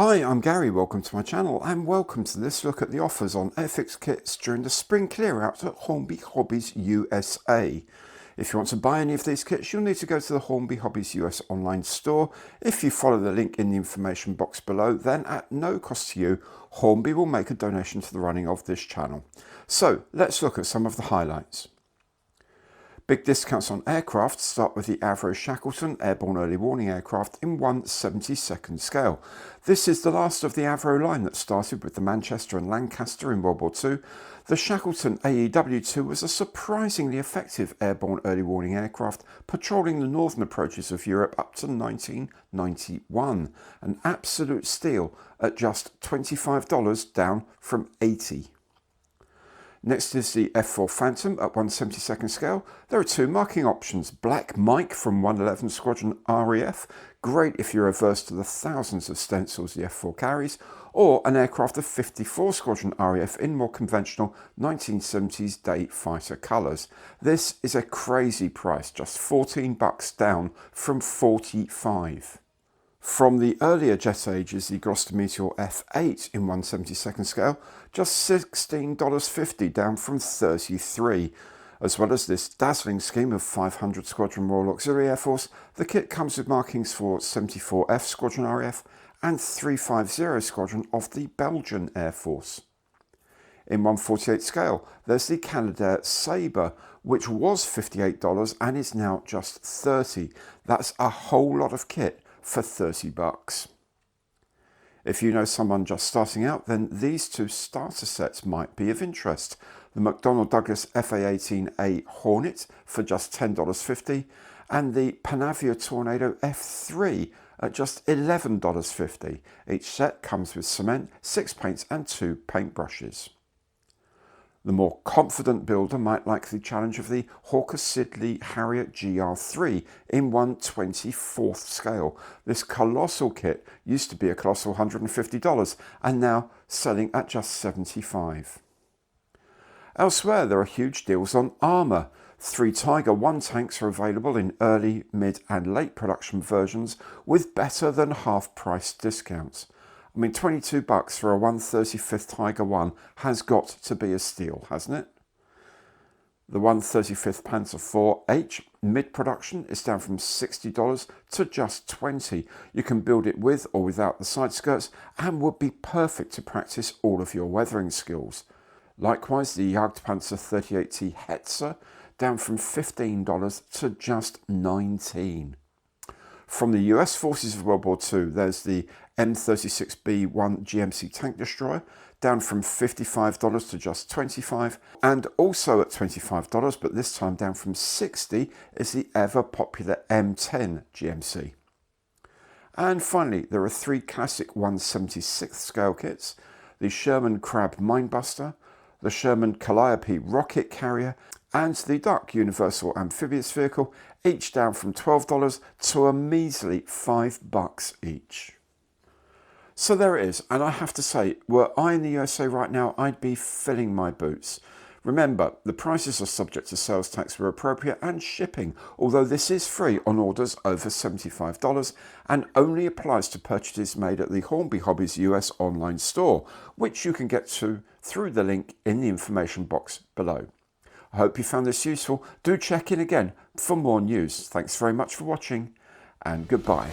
Hi, I'm Gary, welcome to my channel and welcome to this look at the offers on Airfix kits during the spring clear out at Hornby Hobbies USA. If you want to buy any of these kits, you'll need to go to the Hornby Hobbies US online store. If you follow the link in the information box below, then at no cost to you, Hornby will make a donation to the running of this channel. So let's look at some of the highlights. Big discounts on aircraft start with the Avro Shackleton airborne early warning aircraft in 1/72nd scale. This is the last of the Avro line that started with the Manchester and Lancaster in World War II. The Shackleton AEW-2 was a surprisingly effective airborne early warning aircraft patrolling the northern approaches of Europe up to 1991. An absolute steal at just $25 down from $80. Next is the F4 Phantom at 1/72nd scale. There are two marking options. Black Mike from 111 Squadron RAF, great if you're averse to the thousands of stencils the F4 carries, or an aircraft of 54 Squadron RAF in more conventional 1970s day fighter colours. This is a crazy price, just $14 down from $45. From the earlier jet age is the Gloster Meteor F8 in 1/72nd scale, just $16.50 down from $33. As well as this dazzling scheme of 500 Squadron Royal Auxiliary Air Force, the kit comes with markings for 74F Squadron RAF and 350 Squadron of the Belgian Air Force. In 1/48 scale, there's the Canadair Sabre, which was $58 and is now just $30. That's a whole lot of kit for $30. If you know someone just starting out, then these two starter sets might be of interest. The McDonnell Douglas FA-18A Hornet for just $10.50 and the Panavia Tornado F3 at just $11.50. Each set comes with cement, 6 paints and 2 paintbrushes. The more confident builder might like the challenge of the Hawker Siddeley Harrier GR3 in 1/24th scale. This colossal kit used to be a colossal $150 and now selling at just $75. Elsewhere, there are huge deals on armour. 3 Tiger 1 tanks are available in early, mid and late production versions with better than half price discounts. I mean, $22 for a 1/35th Tiger 1 has got to be a steal, hasn't it? The 1/35th Panzer IV-H mid-production is down from $60 to just $20. You can build it with or without the side skirts and would be perfect to practice all of your weathering skills. Likewise, the Jagdpanzer 38T Hetzer down from $15 to just $19. From the US forces of World War II, there's the M36B1 GMC tank destroyer, down from $55 to just $25, and also at $25, but this time down from $60, is the ever popular M10 GMC. And finally, there are 3 classic 1/76th scale kits, the Sherman Crab Minebuster, the Sherman Calliope rocket carrier, and the Duck Universal Amphibious Vehicle, each down from $12 to a measly $5 each. So there it is, and I have to say, were I in the USA right now, I'd be filling my boots. Remember, the prices are subject to sales tax where appropriate and shipping, although this is free on orders over $75 and only applies to purchases made at the Hornby Hobbies US online store, which you can get to through the link in the information box below. I hope you found this useful. Do check in again for more news. Thanks very much for watching and goodbye.